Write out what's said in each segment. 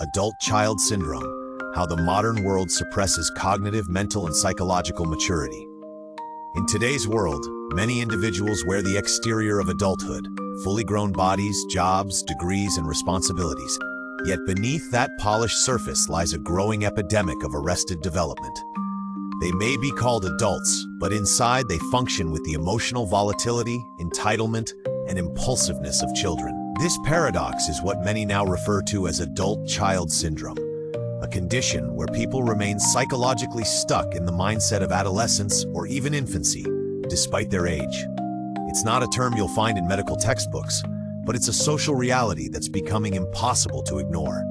Adult-child syndrome, how the modern world suppresses cognitive, mental, and psychological maturity. In today's world, many individuals wear the exterior of adulthood, fully grown bodies, jobs, degrees, and responsibilities. Yet beneath that polished surface lies a growing epidemic of arrested development. They may be called adults, but inside they function with the emotional volatility, entitlement, and impulsiveness of children. This paradox is what many now refer to as adult-child syndrome, a condition where people remain psychologically stuck in the mindset of adolescence or even infancy, despite their age. It's not a term you'll find in medical textbooks, but it's a social reality that's becoming impossible to ignore.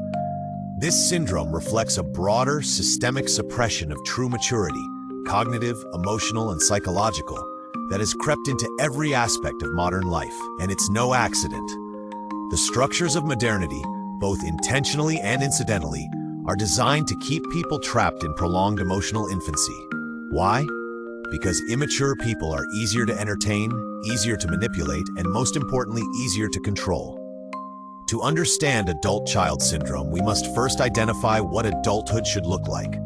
This syndrome reflects a broader, systemic suppression of true maturity, cognitive, emotional, and psychological, that has crept into every aspect of modern life. And it's no accident. The structures of modernity, both intentionally and incidentally, are designed to keep people trapped in prolonged emotional infancy. Why? Because immature people are easier to entertain, easier to manipulate, and most importantly, easier to control. To understand adult-child syndrome, we must first identify what adulthood should look like.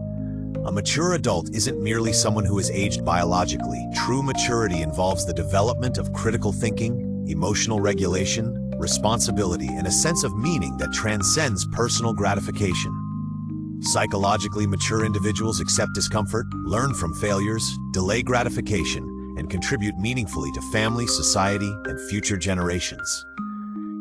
A mature adult isn't merely someone who is aged biologically. True maturity involves the development of critical thinking, emotional regulation, responsibility, and a sense of meaning that transcends personal gratification. Psychologically mature individuals accept discomfort, learn from failures, delay gratification, and contribute meaningfully to family, society, and future generations.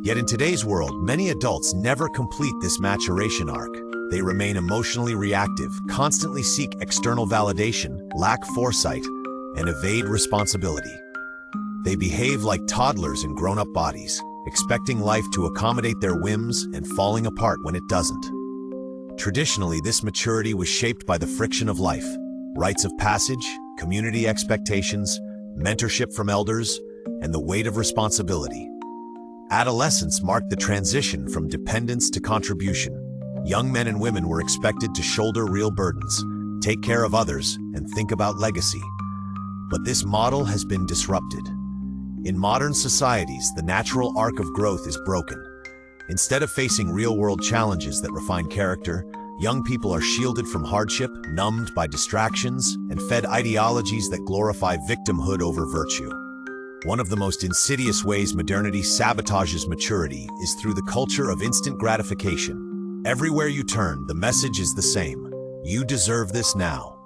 Yet in today's world, many adults never complete this maturation arc. They remain emotionally reactive, constantly seek external validation, lack foresight, and evade responsibility. They behave like toddlers in grown-up bodies, expecting life to accommodate their whims and falling apart when it doesn't. Traditionally, this maturity was shaped by the friction of life, rites of passage, community expectations, mentorship from elders, and the weight of responsibility. Adolescence marked the transition from dependence to contribution. Young men and women were expected to shoulder real burdens, take care of others, and think about legacy. But this model has been disrupted. In modern societies, the natural arc of growth is broken. Instead of facing real-world challenges that refine character, young people are shielded from hardship, numbed by distractions, and fed ideologies that glorify victimhood over virtue. One of the most insidious ways modernity sabotages maturity is through the culture of instant gratification. Everywhere you turn, the message is the same: you deserve this now.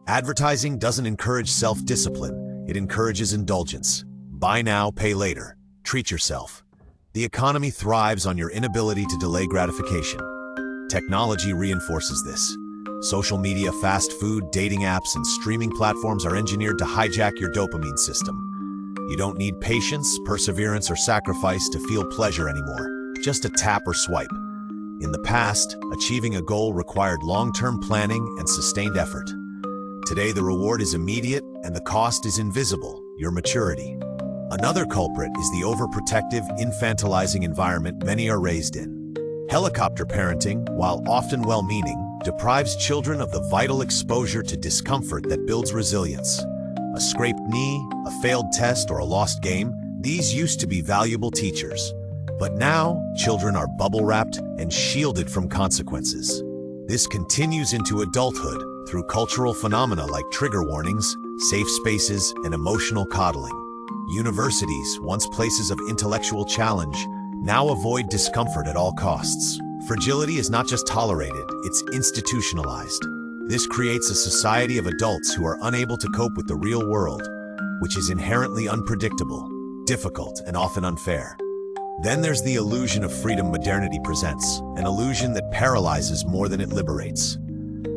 Advertising doesn't encourage self-discipline, it encourages indulgence. Buy now, pay later. Treat yourself. The economy thrives on your inability to delay gratification. Technology reinforces this. Social media, fast food, dating apps, and streaming platforms are engineered to hijack your dopamine system. You don't need patience, perseverance, or sacrifice to feel pleasure anymore. Just a tap or swipe. In the past, achieving a goal required long-term planning and sustained effort. Today, the reward is immediate and the cost is invisible: your maturity. Another culprit is the overprotective, infantilizing environment many are raised in. Helicopter parenting, while often well-meaning, deprives children of the vital exposure to discomfort that builds resilience. A scraped knee, a failed test, or a lost game, these used to be valuable teachers. But now, children are bubble-wrapped and shielded from consequences. This continues into adulthood through cultural phenomena like trigger warnings, safe spaces, and emotional coddling. Universities, once places of intellectual challenge, now avoid discomfort at all costs. Fragility is not just tolerated, it's institutionalized. This creates a society of adults who are unable to cope with the real world, which is inherently unpredictable, difficult, and often unfair. Then there's the illusion of freedom modernity presents, an illusion that paralyzes more than it liberates.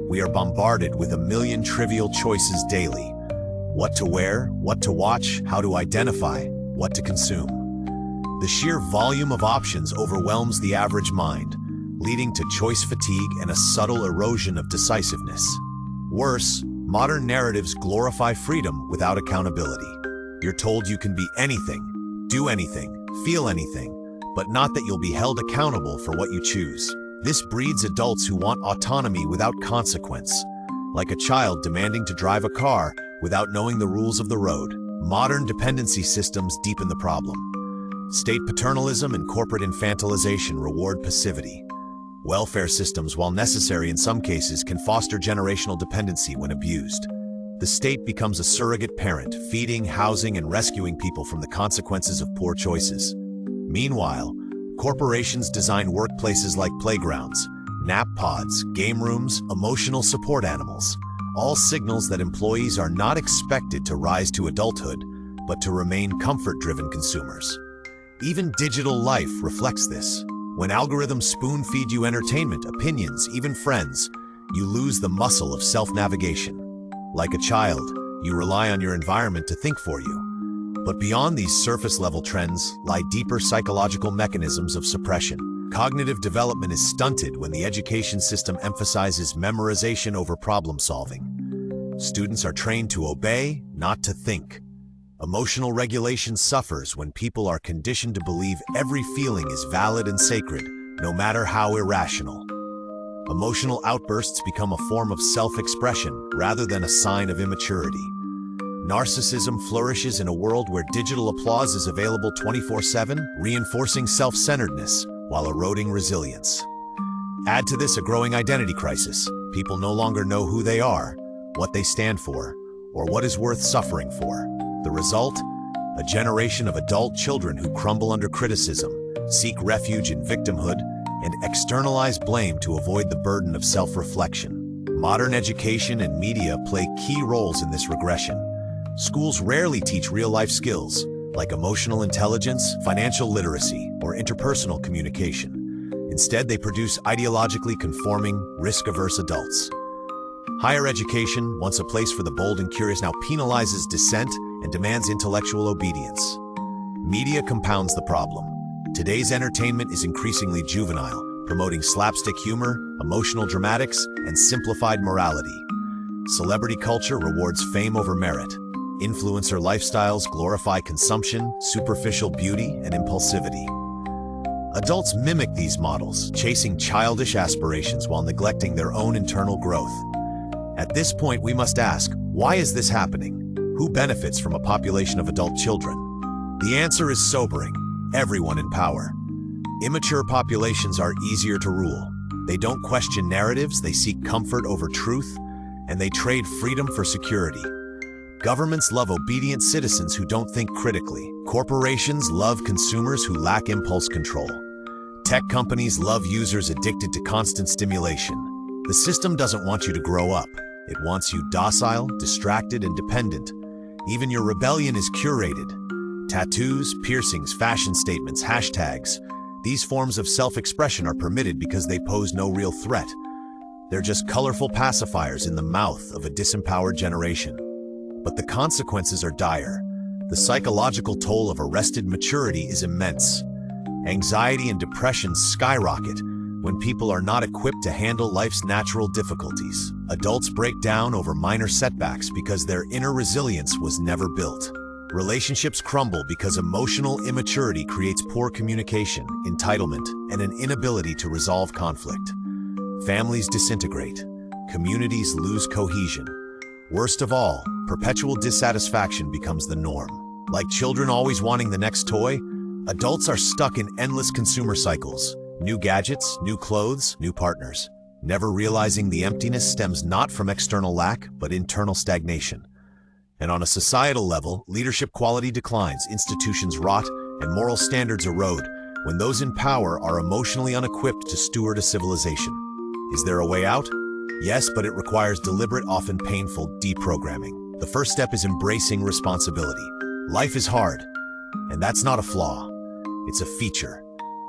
We are bombarded with a million trivial choices daily. What to wear, what to watch, how to identify, what to consume. The sheer volume of options overwhelms the average mind, leading to choice fatigue and a subtle erosion of decisiveness. Worse, modern narratives glorify freedom without accountability. You're told you can be anything, do anything, feel anything, but not that you'll be held accountable for what you choose. This breeds adults who want autonomy without consequence, like a child demanding to drive a car without knowing the rules of the road. Modern dependency systems deepen the problem. State paternalism and corporate infantilization reward passivity. Welfare systems, while necessary in some cases, can foster generational dependency when abused. The state becomes a surrogate parent, feeding, housing, and rescuing people from the consequences of poor choices. Meanwhile, corporations design workplaces like playgrounds, nap pods, game rooms, emotional support animals, all signals that employees are not expected to rise to adulthood, but to remain comfort-driven consumers. Even digital life reflects this. When algorithms spoon-feed you entertainment, opinions, even friends, you lose the muscle of self-navigation. Like a child, you rely on your environment to think for you. But beyond these surface-level trends lie deeper psychological mechanisms of suppression. Cognitive development is stunted when the education system emphasizes memorization over problem-solving. Students are trained to obey, not to think. Emotional regulation suffers when people are conditioned to believe every feeling is valid and sacred, no matter how irrational. Emotional outbursts become a form of self-expression rather than a sign of immaturity. Narcissism flourishes in a world where digital applause is available 24/7, reinforcing self-centeredness while eroding resilience. Add to this a growing identity crisis. People no longer know who they are, what they stand for, or what is worth suffering for. The result? A generation of adult children who crumble under criticism, seek refuge in victimhood, and externalize blame to avoid the burden of self-reflection. Modern education and media play key roles in this regression. Schools rarely teach real-life skills, like emotional intelligence, financial literacy, or interpersonal communication. Instead, they produce ideologically conforming, risk-averse adults. Higher education, once a place for the bold and curious, now penalizes dissent and demands intellectual obedience. Media compounds the problem. Today's entertainment is increasingly juvenile, promoting slapstick humor, emotional dramatics, and simplified morality. Celebrity culture rewards fame over merit. Influencer lifestyles glorify consumption, superficial beauty, and impulsivity. Adults mimic these models, chasing childish aspirations while neglecting their own internal growth. At this point, we must ask, why is this happening? Who benefits from a population of adult children? The answer is sobering: everyone in power. Immature populations are easier to rule. They don't question narratives, they seek comfort over truth, and they trade freedom for security. Governments love obedient citizens who don't think critically. Corporations love consumers who lack impulse control. Tech companies love users addicted to constant stimulation. The system doesn't want you to grow up. It wants you docile, distracted, and dependent. Even your rebellion is curated. Tattoos, piercings, fashion statements, hashtags. These forms of self-expression are permitted because they pose no real threat. They're just colorful pacifiers in the mouth of a disempowered generation. But the consequences are dire. The psychological toll of arrested maturity is immense. Anxiety and depression skyrocket when people are not equipped to handle life's natural difficulties. Adults break down over minor setbacks because their inner resilience was never built. Relationships crumble because emotional immaturity creates poor communication, entitlement, and an inability to resolve conflict. Families disintegrate. Communities lose cohesion. Worst of all, perpetual dissatisfaction becomes the norm. Like children always wanting the next toy, adults are stuck in endless consumer cycles. New gadgets, new clothes, new partners. Never realizing the emptiness stems not from external lack, but internal stagnation. And on a societal level, leadership quality declines, institutions rot, and moral standards erode when those in power are emotionally unequipped to steward a civilization. Is there a way out? Yes, but it requires deliberate, often painful, deprogramming. The first step is embracing responsibility. Life is hard, and that's not a flaw. It's a feature.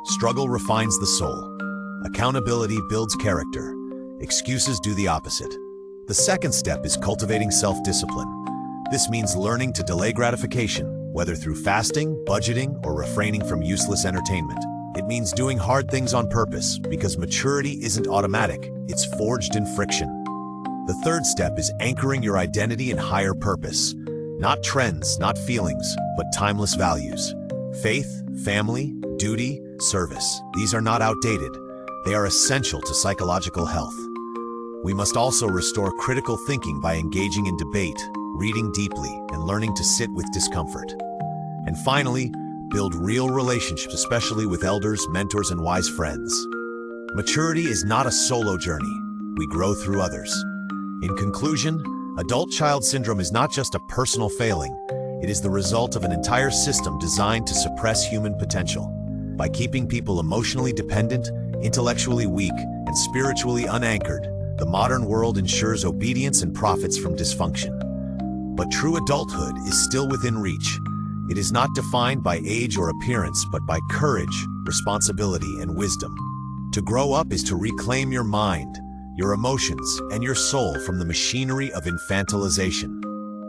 Struggle refines the soul. Accountability builds character. Excuses do the opposite. The second step is cultivating self-discipline. This means learning to delay gratification, whether through fasting, budgeting, or refraining from useless entertainment. It means doing hard things on purpose, because maturity isn't automatic, it's forged in friction. The third step is anchoring your identity in higher purpose. Not trends, not feelings, but timeless values. Faith, family, duty, service. These are not outdated. They are essential to psychological health. We must also restore critical thinking by engaging in debate, reading deeply, and learning to sit with discomfort. And finally, build real relationships, especially with elders, mentors, and wise friends. Maturity is not a solo journey. We grow through others. In conclusion, adult-child syndrome is not just a personal failing. It is the result of an entire system designed to suppress human potential. By keeping people emotionally dependent, intellectually weak, and spiritually unanchored, the modern world ensures obedience and profits from dysfunction. But true adulthood is still within reach. It is not defined by age or appearance, but by courage, responsibility, and wisdom. To grow up is to reclaim your mind, your emotions, and your soul from the machinery of infantilization.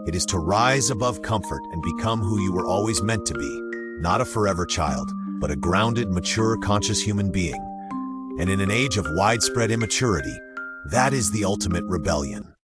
It is to rise above comfort and become who you were always meant to be, not a forever child, but a grounded, mature, conscious human being. And in an age of widespread immaturity, that is the ultimate rebellion.